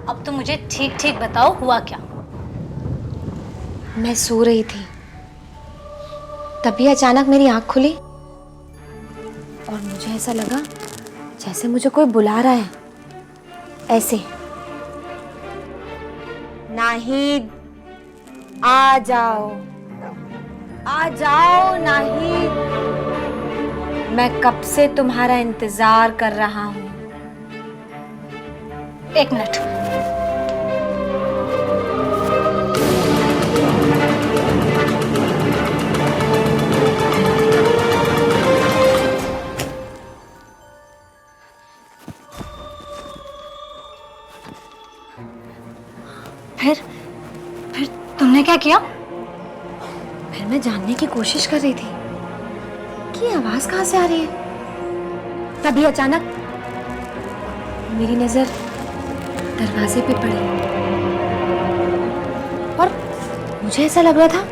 अब तो मुझे ठीक ठीक बताओ हुआ क्या। मैं सो रही थी, तभी अचानक मेरी आंख खुली और मुझे ऐसा लगा जैसे मुझे कोई बुला रहा है। ऐसे, नाहिद आ जाओ, आ जाओ नाहिद, मैं कब से तुम्हारा इंतजार कर रहा हूं। एक मिनट। फिर तुमने क्या किया? फिर मैं जानने की कोशिश कर रही थी कि आवाज कहां से आ रही है। तभी अचानक मेरी नजर दरवाजे पे पड़ी और मुझे ऐसा लग रहा था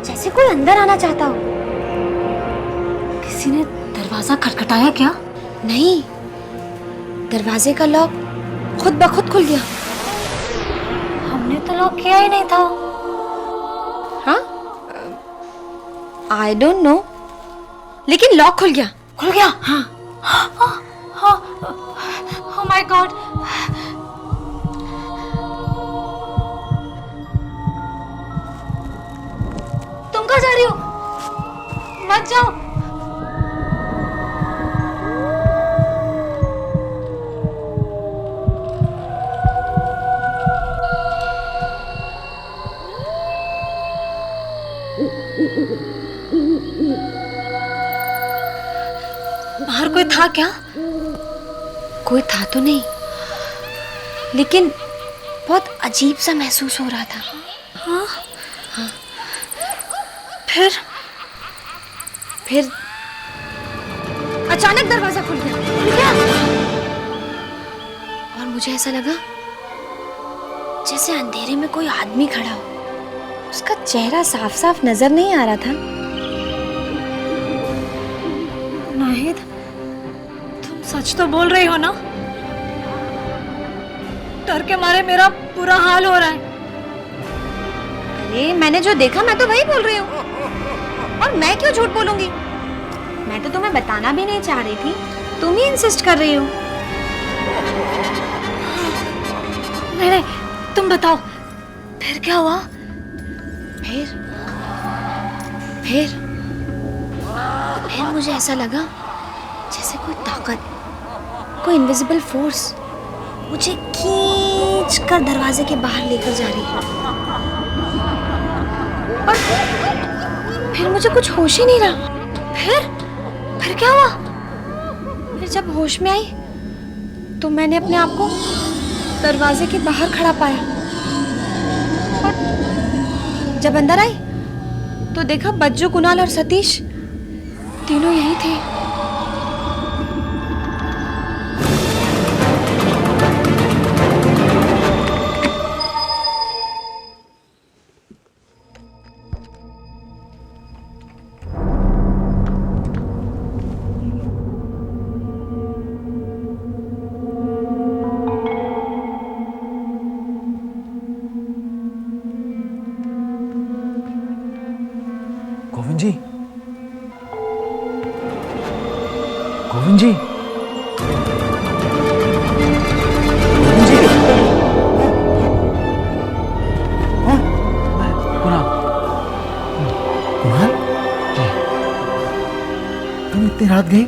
जैसे कोई अंदर आना चाहता हो। किसी ने दरवाजा खटखटाया क्या? नहीं, दरवाजे का लॉक खुद ब खुद खुल गया। हमने तो लॉक किया ही नहीं था। हाँ, आई डोंट नो, लेकिन लॉक खुल गया। खुल गया? हाँ। Oh my God. तुम कहाँ जा रही हो? मत जाओ। बाहर कोई था क्या? कोई था तो नहीं, लेकिन बहुत अजीब सा महसूस हो रहा था। हाँ? हाँ। फिर अचानक दरवाजा खुल गया। और मुझे ऐसा लगा जैसे अंधेरे में कोई आदमी खड़ा हो। उसका चेहरा साफ साफ नजर नहीं आ रहा था। नाहिद, तुम सच तो बोल रही हो ना? डर के मारे मेरा बुरा हाल हो रहा है। अरे मैंने जो देखा मैं तो वही बोल रही हूँ, और मैं क्यों झूठ बोलूंगी? मैं तो तुम्हें बताना भी नहीं चाह रही थी, तुम ही इंसिस्ट कर रही हो। नहीं नहीं, तुम बताओ फिर क्या हुआ? फिर मुझे ऐसा लगा जैसे कोई ताकत, कोई इनविजिबल फोर्स मुझे खींच कर दरवाजे के बाहर लेकर जा रही है। और फिर मुझे कुछ होश ही नहीं रहा। फिर क्या हुआ? फिर जब होश में आई तो मैंने अपने आप को दरवाजे के बाहर खड़ा पाया। और जब अंदर आई तो देखा बज्जू, कुणाल और सतीश तीनों यही थे। गोविंद जी, गोविंद जी, गोविंद जी, हाँ, कुणाल, कुणाल जी, तुम इतनी रात गई,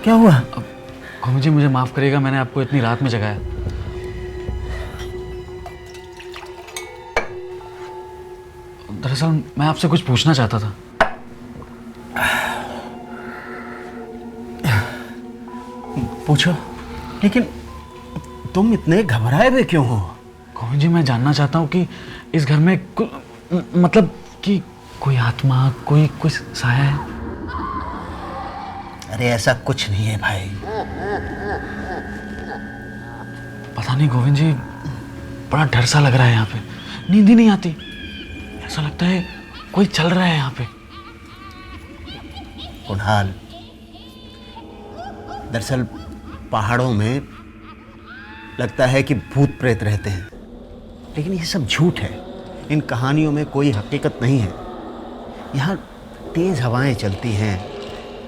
क्या हुआ? गोविंद जी मुझे माफ करिएगा, मैंने आपको इतनी रात में जगाया। दरअसल मैं आपसे कुछ पूछना चाहता था। पूछो। लेकिन तुम इतने घबराए हुए क्यों हो? गोविंद जी, मैं जानना चाहता हूँ कि इस घर में मतलब कि कोई आत्मा, कोई साया है? अरे ऐसा कुछ नहीं है भाई। पता नहीं गोविंद जी, बड़ा डर सा लग रहा है यहाँ पे। नींद ही नहीं आती। ऐसा लगता है कोई चल रहा है यहाँ पे। कुणाल, दरअसल पहाड़ों में लगता है कि भूत प्रेत रहते हैं, लेकिन ये सब झूठ है। इन कहानियों में कोई हकीकत नहीं है। यहाँ तेज हवाएं चलती हैं,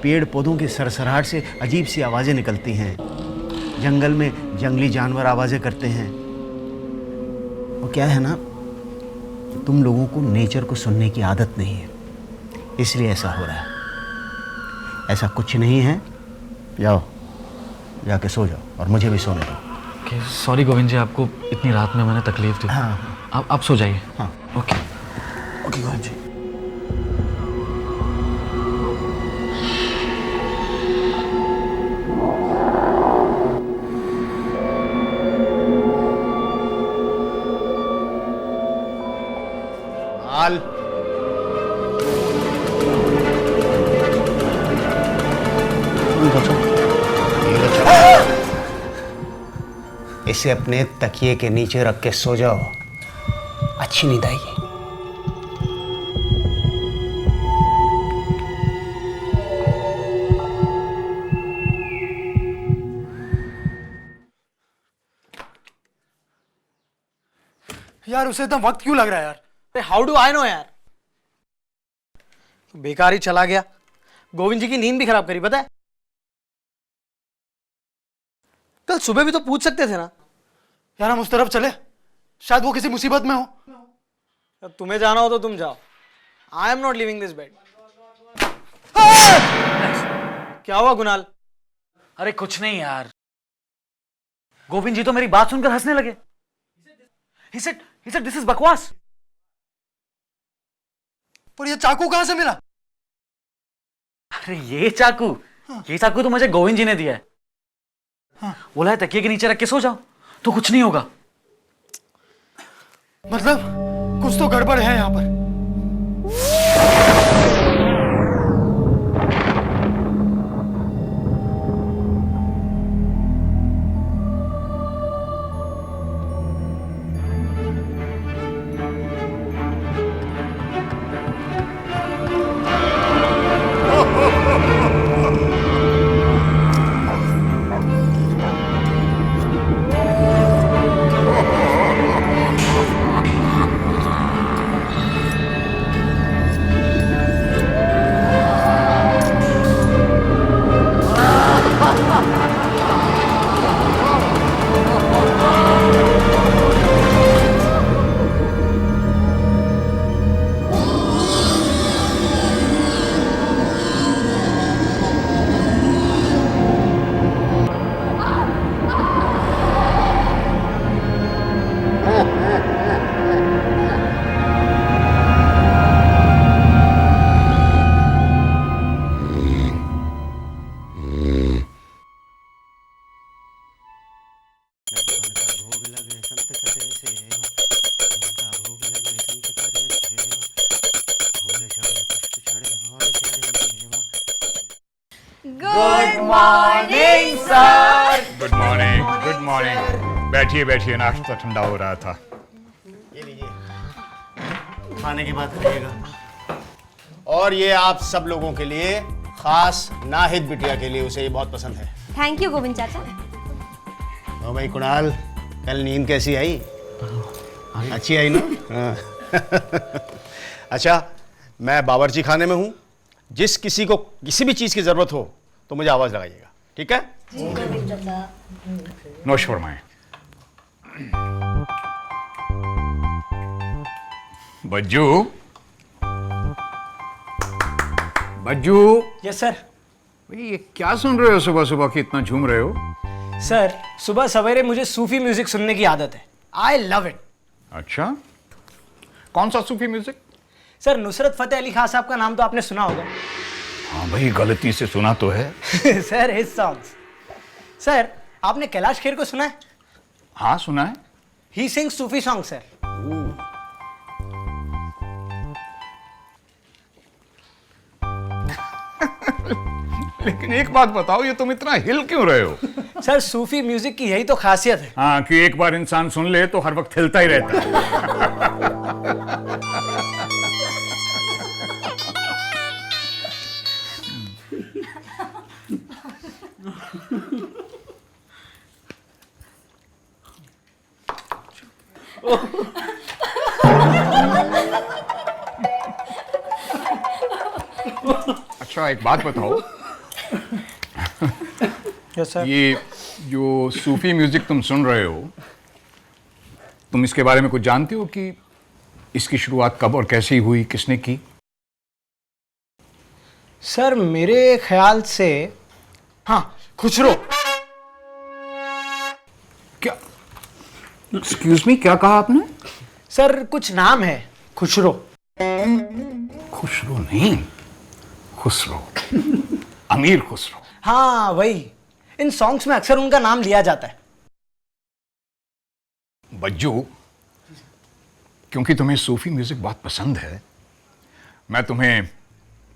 पेड़ पौधों की सरसराहट से अजीब सी आवाज़ें निकलती हैं, जंगल में जंगली जानवर आवाज़ें करते हैं। वो क्या है ना, तुम लोगों को नेचर को सुनने की आदत नहीं है, इसलिए ऐसा हो रहा है। ऐसा कुछ नहीं है। जाओ, जाके सो जाओ और मुझे भी सोने दो। सॉरी गोविंद जी, आपको इतनी रात में मैंने तकलीफ दी। हाँ। आप सो जाइए। हाँ। ओके। ओके गोविंद जी। हाल इसे अपने तकिए के नीचे रख के सो जाओ, अच्छी नींद आएगी। यार उसे इतना वक्त क्यों लग रहा है यार? अरे हाउ डू आई नो यार, बेकार ही चला गया। गोविंद जी की नींद भी खराब करी, पता है। कल सुबह भी तो पूछ सकते थे ना। यार हम उस तरफ चले, शायद वो किसी मुसीबत में हो। तुम्हें जाना हो तो तुम जाओ, I am not living this bed. क्या हुआ कुणाल? अरे कुछ नहीं यार। गोविंद जी तो मेरी बात सुनकर हंसने लगे। He said this is बकवास। पर ये चाकू कहां से मिला? अरे ये चाकू तो मुझे गोविंद जी ने दिया है। बोला है तकिए के नीचे रख के सो जाओ तो कुछ नहीं होगा। मतलब कुछ तो गड़बड़ है यहां पर। Good morning. बैठिए बैठिए, नाश्ता ठंडा हो रहा था। ये लीजिए, खाने के बाद खाइएगा। और ये आप सब लोगों के लिए, खास नाहिद बिटिया के लिए, उसे ये बहुत पसंद है। थैंक यू गोविंद चाचा। ओ भाई कुणाल, कल नींद कैसी आई? अच्छी आई ना? हाँ। अच्छा, मैं बावर्ची खाने में हूँ। जिस किसी को किसी भी चीज़ की ज़रूरत हो तो मुझे आवाज़ लगाइएगा, ठीक है? नोश फरमाएं। बज्जू, बज्जू। Yes sir. भाई ये क्या सुन रहे हो सुबह सुबह कि इतना झूम रहे हो? सर सुबह सवेरे मुझे सूफी म्यूजिक सुनने की आदत है। I love it. अच्छा, कौन सा सूफी म्यूजिक? सर नुसरत फतेह अली खान साहब का नाम तो आपने सुना होगा। हाँ भाई, गलती से सुना तो है। Sir his songs. सर आपने कैलाश खेर को सुना है? हाँ सुना है। He sings Sufi song sir. लेकिन एक बात बताओ, ये तुम इतना हिल क्यों रहे हो? सर सूफी म्यूजिक की यही तो खासियत है। हाँ, कि एक बार इंसान सुन ले तो हर वक्त हिलता ही रहता है। अच्छा एक बात बताओ, यस सर। ये जो सूफी म्यूजिक तुम सुन रहे हो, तुम इसके बारे में कुछ जानते हो कि इसकी शुरुआत कब और कैसे हुई, किसने की? सर मेरे ख्याल से हाँ, खुसरो। क्या? एक्सक्यूज मी, क्या कहा आपने? सर कुछ नाम है खुसरो। खुसरो नहीं, खुसरो। अमीर खुसरो। हाँ वही, इन सॉन्ग्स में अक्सर उनका नाम लिया जाता है। बज्जू, क्योंकि तुम्हें सूफी म्यूजिक बहुत पसंद है, मैं तुम्हें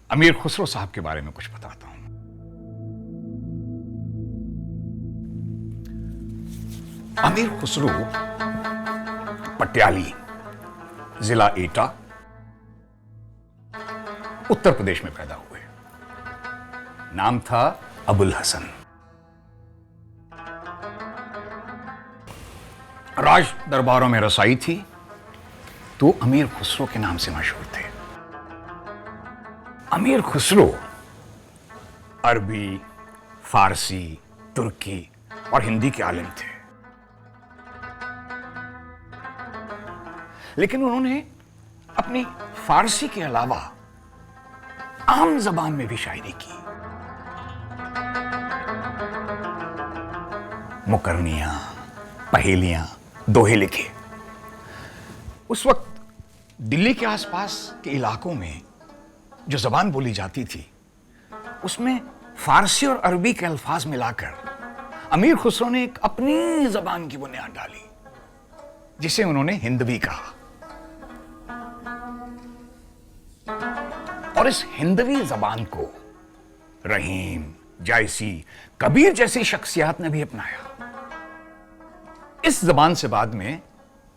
अमीर खुसरो साहब के बारे में कुछ बताता हूं। अमीर खुसरो पटियाली, जिला एटा, उत्तर प्रदेश में पैदा हुए। नाम था अबुल हसन। राज दरबारों में रसाई थी तो अमीर खुसरो के नाम से मशहूर थे। अमीर खुसरो अरबी, फारसी, तुर्की और हिंदी के आलिम थे, लेकिन उन्होंने अपनी फारसी के अलावा आम जबान में भी शायरी की। मुकरनियां, पहेलियां, दोहे लिखे। उस वक्त दिल्ली के आसपास के इलाकों में जो जबान बोली जाती थी, उसमें फारसी और अरबी के अल्फाज मिलाकर अमीर खुसरो ने एक अपनी जबान की बुनियाद डाली, जिसे उन्होंने हिंदवी कहा। और इस हिंदवी जबान को रहीम, जायसी, कबीर जैसी शख्सियात ने भी अपनाया। इस जबान से बाद में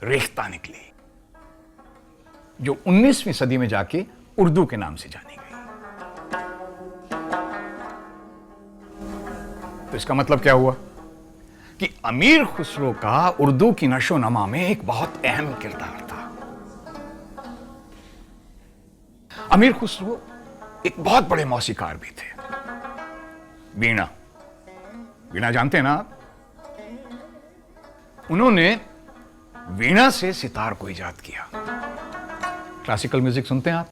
रेख्ता निकली, जो 19वीं सदी में जाके उर्दू के नाम से जानी गई। तो इसका मतलब क्या हुआ कि अमीर खुसरो का उर्दू की नशो नमा में एक बहुत अहम किरदार था। अमीर खुसरो एक बहुत बड़े मौसीकार भी थे। वीणा, वीणा जानते हैं ना आप? उन्होंने वीणा से सितार को इजाद किया। क्लासिकल म्यूजिक सुनते हैं आप?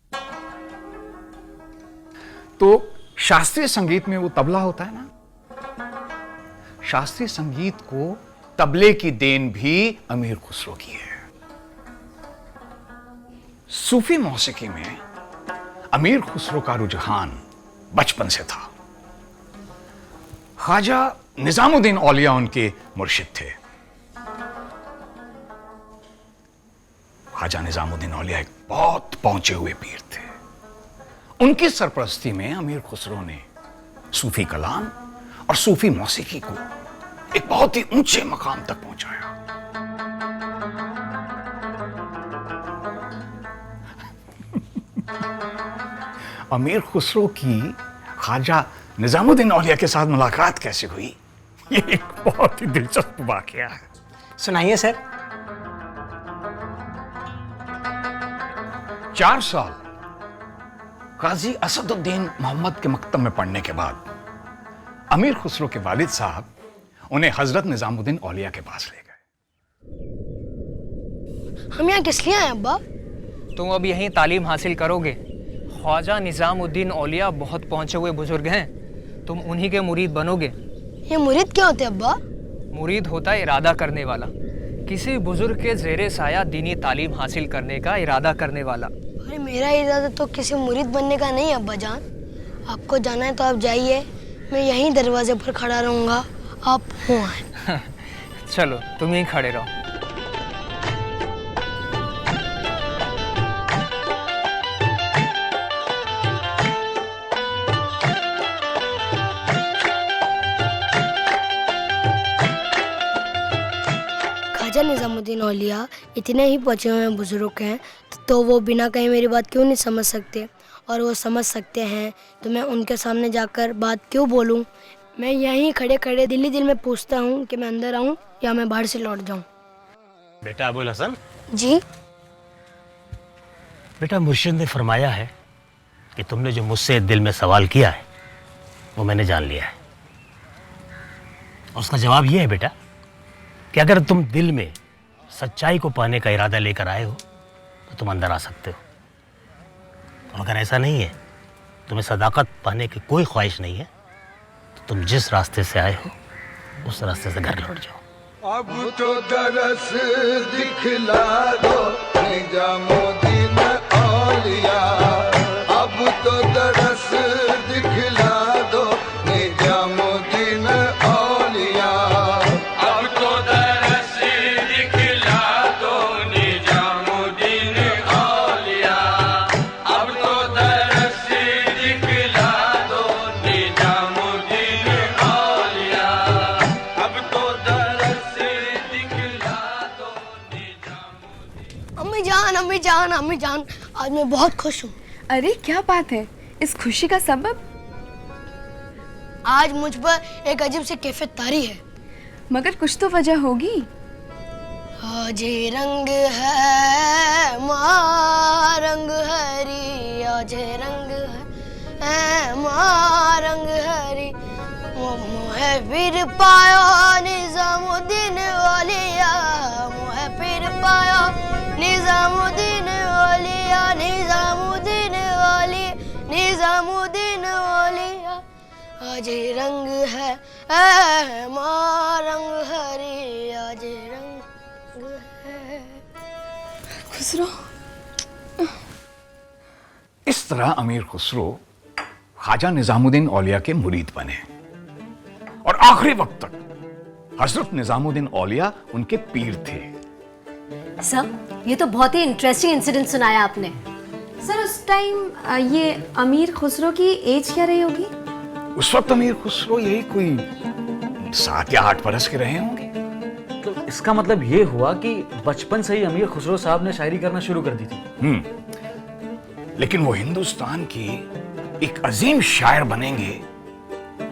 तो शास्त्रीय संगीत में वो तबला होता है ना, शास्त्रीय संगीत को तबले की देन भी अमीर खुसरो की है। सूफी मौसीकी में अमीर खुसरो का रुझान बचपन से था। ख्वाजा निजामुद्दीन औलिया उनके मुर्शिद थे। ख्वाजा निजामुद्दीन औलिया एक बहुत पहुंचे हुए पीर थे। उनकी सरपरस्ती में अमीर खुसरो ने सूफी कलाम और सूफी मौसीकी को एक बहुत ही ऊंचे मकाम तक पहुंचाया। अमीर खुसरो की ख्वाजा निजामुद्दीन औलिया के साथ मुलाकात कैसे हुई, ये एक बहुत ही दिलचस्प वाकया है। सुनाइए सर। 4 साल काजी असदुद्दीन मोहम्मद के मकतब में पढ़ने के बाद अमीर खुसरो के वालिद साहब उन्हें हजरत निजामुद्दीन औलिया के पास ले गए। हम यहाँ किस लिए आए अब्बा? तुम अब यहीं तालीम हासिल करोगे। ख्वाजा निजामुद्दीन औलिया बहुत पहुंचे हुए बुजुर्ग हैं, तुम उन्हीं के मुरीद बनोगे। ये मुरीद क्या होते हैं अब्बा? मुरीद होता है इरादा करने वाला, किसी बुजुर्ग के ज़ेरे साया दीनी तालीम हासिल करने का इरादा करने वाला। अरे मेरा इरादा तो किसी मुरीद बनने का नहीं अब्बा जान। आपको जाना है तो आप जाइए, मैं यहीं दरवाजे पर खड़ा रहूँगा, आप हो आए। चलो तुम यहीं खड़े रहो। ख्वाजा निजामुद्दीन औलिया इतने ही पहुँचे हुए बुजुर्ग हैं तो वो बिना कहीं मेरी बात क्यों नहीं समझ सकते, और वो समझ सकते हैं तो मैं उनके सामने जाकर बात क्यों बोलूं। मैं यहीं खड़े खड़े दिल में पूछता हूं कि मैं अंदर आऊं या मैं बाहर से लौट जाऊं। बेटा अबुल हसन, जी बेटा मुर्शिद ने फरमाया है कि तुमने जो मुझसे दिल में सवाल किया है वो मैंने जान लिया है। और उसका जवाब ये है बेटा कि अगर तुम दिल में सच्चाई को पाने का इरादा लेकर आए हो तो तुम अंदर आ सकते हो, और अगर ऐसा नहीं है, तुम्हें सदाकत पाने की कोई ख्वाहिश नहीं है, तो तुम जिस रास्ते से आए हो उस रास्ते से घर लौट जाओ। अब तो दरस दिखला दो निजामुद्दीन औलिया, अब तो दरस दिखला दो निजामुद्दीन औलिया, अब तो दरस दिखला दो निजामुद्दीन औलिया, अब तो दरस दिखला दो निजामुद्दीन औलिया, अब तो दरस दिखला दो निजामुद्दीन। अम्मी जान आज मैं बहुत खुश हूँ। अरे क्या बात है, इस खुशी का सबब? आज मुझ पर एक अजीब सी कैफियत तारी है। मगर कुछ तो वजह होगी। आज रंग है माँ रंग हरी, आज रंग है माँ रंग हरी, मोहे फिर पायो निजामुद्दीन औलिया, मोहे फिर पायो निजामुद्दीन औलिया, निजामुद्दीन औलिया, निजामुद्दीन औलिया, आज रंग है माँ रंग हरी, आज रंग है। खुसरो, इस तरह अमीर खुसरो ख्वाजा निजामुद्दीन औलिया के मुरीद बने और आखिरी वक्त तक हजरत निजामुद्दीन औलिया उनके पीर थे। सर, ये तो बहुत ही इंटरेस्टिंग इंसिडेंट सुनाया आपने। सर उस टाइम ये अमीर खुसरो की एज क्या रही होगी? उस वक्त अमीर खुसरो यही कोई 7 या 8 बरस के रहे होंगे। तो इसका मतलब ये हुआ कि बचपन से ही अमीर खुसरो साहब ने शायरी करना शुरू कर दी थी। लेकिन वो हिंदुस्तान की एक अजीम शायर बनेंगे,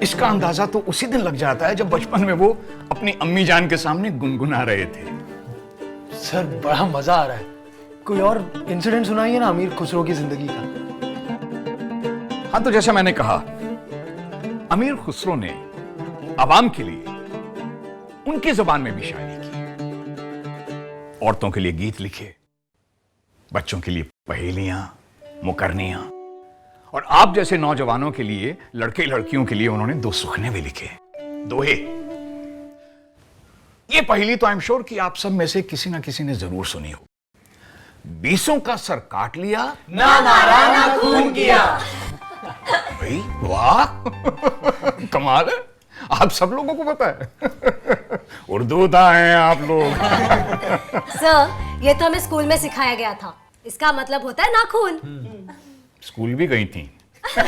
इसका अंदाजा तो उसी दिन लग जाता है जब बचपन में वो अपनी अम्मी जान के सामने गुनगुना रहे थे। सर बड़ा मजा आ रहा है। कोई और इंसिडेंट सुनाइए ना अमीर खुसरो की जिंदगी का। हाँ, तो जैसा मैंने कहा, अमीर खुसरो ने आवाम के लिए उनकी जुबान में भी शायरी की, औरतों के लिए गीत लिखे, बच्चों के लिए पहेलियां, मुकरनियां, और आप जैसे नौजवानों के लिए, लड़के लड़कियों के लिए उन्होंने 2 सुखने भी लिखे, दोहे। ये पहेली तो आई एम श्योर कि आप सब में से किसी ना किसी ने जरूर सुनी हो। 20 का सर काट लिया, ना मारा ना खून किया। भाई वाह कमाल है, आप सब लोगों को पता है। उर्दू हैं आप लोग। सर, ये तो हमें स्कूल में सिखाया गया था। इसका मतलब होता है नाखून। स्कूल भी गई थी? सर,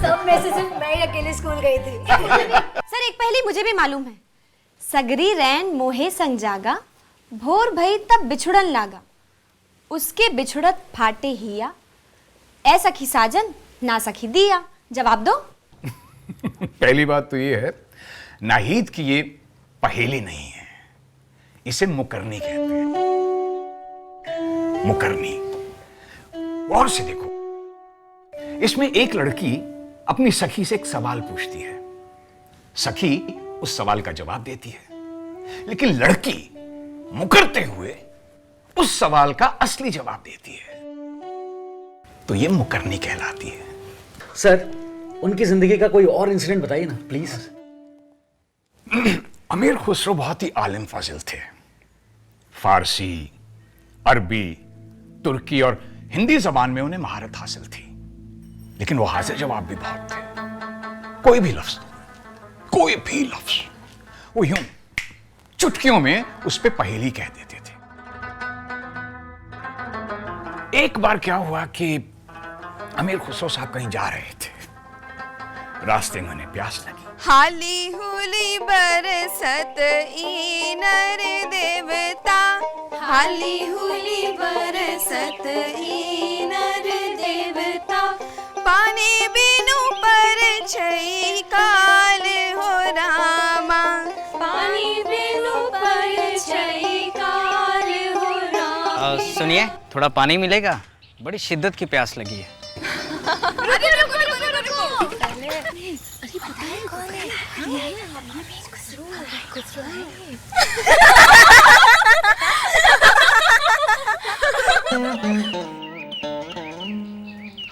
सब में से सिर्फ मैं ही अकेले स्कूल गई थी। सर एक पहली मुझे भी मालूम है। सगरी रैन मोहे संग जागा, भोर भई तब बिछुड़न लागा, उसके बिछुड़त फाटे हिया, ऐ सखी साजन ना सखी दिया। जवाब दो। पहली बात तो ये है, नाहीद की ये पहेली नहीं है, इसे मुकरनी कहते हैं। मुकरनी, और से देखो, इसमें एक लड़की अपनी सखी से एक सवाल पूछती है, सखी उस सवाल का जवाब देती है, लेकिन लड़की मुकरते हुए उस सवाल का असली जवाब देती है, तो ये मुकरनी कहलाती है। सर, उनकी जिंदगी का कोई और इंसिडेंट बताइए ना प्लीज। अमीर खुसरो बहुत ही आलिम फाजिल थे। फारसी, अरबी, तुर्की और हिंदी जबान में उन्हें महारत हासिल थी, लेकिन वो हाजिर जवाब भी बहुत थे। कोई भी लफ्ज कोई भी लफ्ज वो यूं चुटकियों में उस पे पहेली कह देते थे। एक बार क्या हुआ कि अमीर खुसरो साहब कहीं जा रहे थे, रास्ते में उन्हें प्यास लगी। हाली हुली बरसत ई नर देवता, हाली हुली बरसत ई नर देवता, पानी बिनु पर छई काल हो रामा, पानी बिनु पर छई काल हो रामा। सुनिए, थोड़ा पानी मिलेगा? बड़ी शिद्दत की प्यास लगी है। अरे रुको रुको रुको, अरे पता है कौन है? खुसरो है।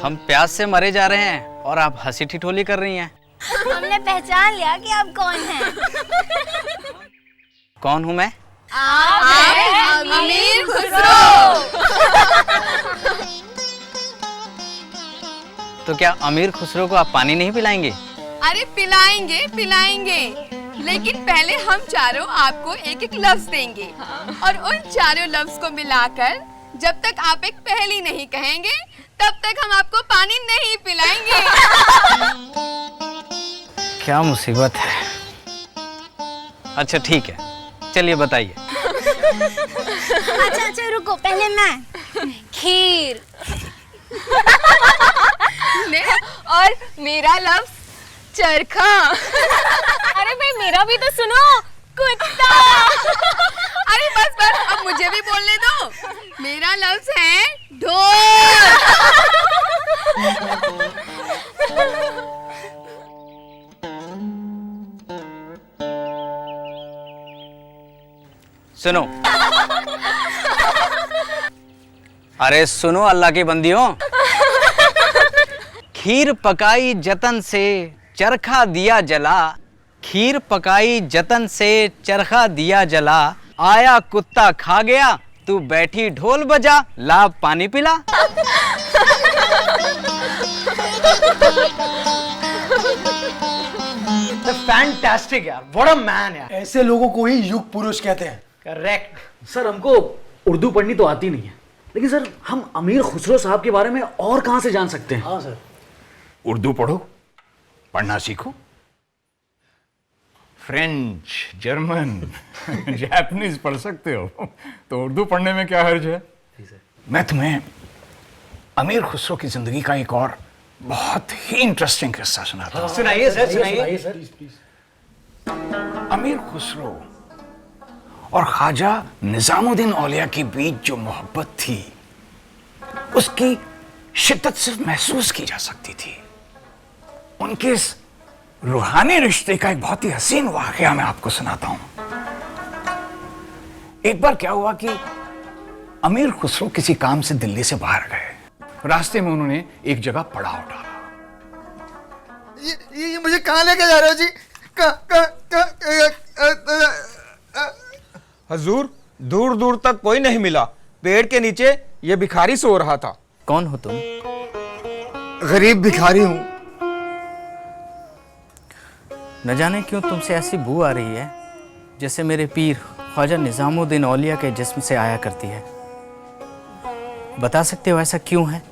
हम प्यास से मरे जा रहे हैं और आप हंसी ठिठोली कर रही हैं। हमने पहचान लिया कि आप कौन हैं। कौन हूँ मैं? आप अमीर खुसरो। तो क्या अमीर खुसरो को आप पानी नहीं पिलाएंगे? अरे पिलाएंगे पिलाएंगे, लेकिन पहले हम चारों आपको एक एक लफ्ज देंगे और उन चारों लफ्ज को मिलाकर जब तक आप एक पहेली नहीं कहेंगे तब तक हम आपको पानी नहीं पिलाएंगे। क्या मुसीबत है। अच्छा ठीक है, चलिए बताइए। अच्छा रुको, पहले मैं। खीर। और मेरा लफ्ज चरखा। अरे भाई मेरा भी तो सुनो, कुत्ता। अरे बस अब मुझे भी बोलने दो। मेरा लफ्ज है ढोल। सुनो। अरे सुनो अल्लाह की बंदियों। खीर पकाई जतन से चरखा दिया जला, खीर पकाई जतन से चरखा दिया जला, आया कुत्ता खा गया, तू बैठी ढोल बजा, ला पानी पिला। फैंटास्टिक यार, व्हाट अ मैन यार। ऐसे लोगों को ही युग पुरुष कहते हैं। करेक्ट। सर हमको उर्दू पढ़नी तो आती नहीं है, लेकिन सर हम अमीर खुसरो साहब के बारे में और कहाँ से जान सकते हैं? हाँ सर। उर्दू पढ़ो, पढ़ना सीखो। फ्रेंच, जर्मन, जापानीज पढ़ सकते हो, तो उर्दू पढ़ने में क्या हर्ज है? मैं तुम्हें अमीर खुसरो की जिंदगी का एक और बहुत ही इंटरेस्टिंग किस्सा सुनाता हूँ। सुनाइए सर, सुनाइए सर। अमीर खुसरो और ख्वाजा निजामुद्दीन औलिया के बीच जो मोहब्बत थी, उसकी शिद्दत सिर्फ महसूस की जा सकती थी। उनके इस रूहानी रिश्ते का एक बहुत ही हसीन वाकया मैं आपको सुनाता हूं। एक बार क्या हुआ कि अमीर खुसरो किसी काम से दिल्ली से बाहर गए। रास्ते में उन्होंने एक जगह पड़ाव डाला। ये मुझे कहाँ लेके जा रहे हो जी? हजूर, दूर दूर तक कोई नहीं मिला। पेड़ के नीचे ये भिखारी सो रहा था। कौन हो तुम? गरीब भिखारी हूँ। न जाने क्यों तुमसे ऐसी बू आ रही है जैसे मेरे पीर ख्वाजा निजामुद्दीन औलिया के जिस्म से आया करती है। बता सकते हो ऐसा क्यों है?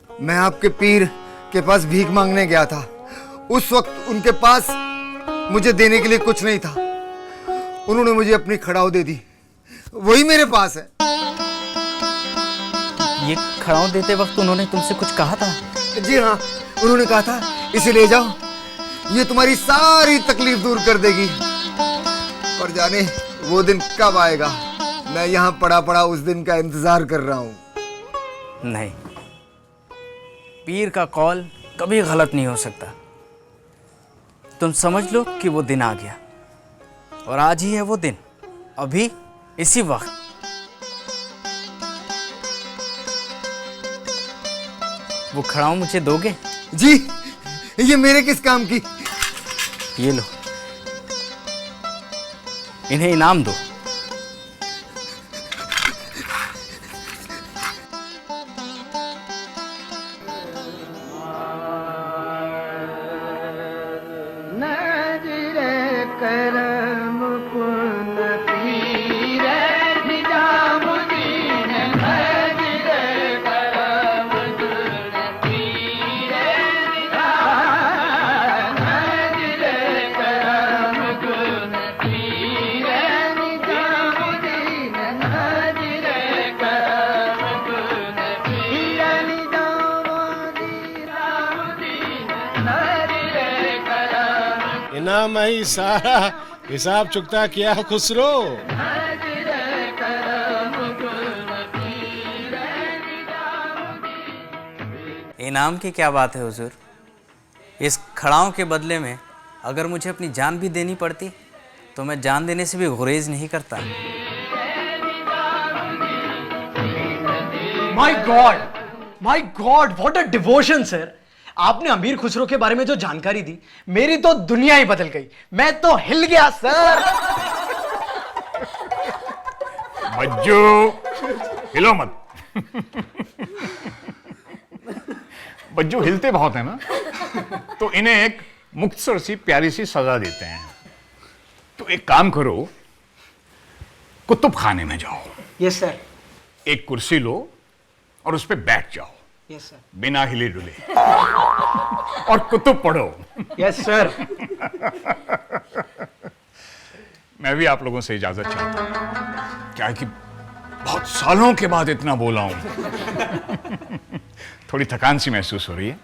मैं आपके पीर के पास भीख मांगने गया था। उस वक्त उनके पास मुझे देने के लिए कुछ नहीं था। उन्होंने मुझे अपनी खड़ाऊ दे दी, वही मेरे पास है। ये खड़ाऊ देते वक्त उन्होंने तुमसे कुछ कहा था? जी हाँ, उन्होंने कहा था इसे ले जाओ, ये तुम्हारी सारी तकलीफ दूर कर देगी। पर जाने वो दिन कब आएगा। मैं यहाँ पड़ा पड़ा उस दिन का इंतजार कर रहा हूँ। नहीं, पीर का कौल कभी गलत नहीं हो सकता। तुम समझ लो कि वो दिन आ गया और आज ही है वो दिन, अभी इसी वक्त। वो खड़ाऊ मुझे दोगे? जी, ये मेरे किस काम की? ये लो, इन्हें इनाम दो। नजर बिना मैं सारा हिसाब चुकता किया खुसरो। इनाम की क्या बात है हुजूर? इस खड़ाओं के बदले में अगर मुझे अपनी जान भी देनी पड़ती तो मैं जान देने से भी गुरेज नहीं करता। My God what a devotion sir. आपने अमीर खुसरो के बारे में जो जानकारी दी, मेरी तो दुनिया ही बदल गई। मैं तो हिल गया सर। बज्जू, हिलो मत। बज्जू हिलते बहुत है ना, तो इन्हें एक मुख्तसर सी प्यारी सी सजा देते हैं। तो एक काम करो, कुतुब खाने में जाओ। Yes sir. एक कुर्सी लो और उस पर बैठ जाओ। Yes sir. बिना हिले डुले और कुतुब पढ़ो। Yes sir. मैं भी आप लोगों से इजाजत चाहता हूं, क्या है कि बहुत सालों के बाद इतना बोला हूं। थोड़ी थकान सी महसूस हो रही है।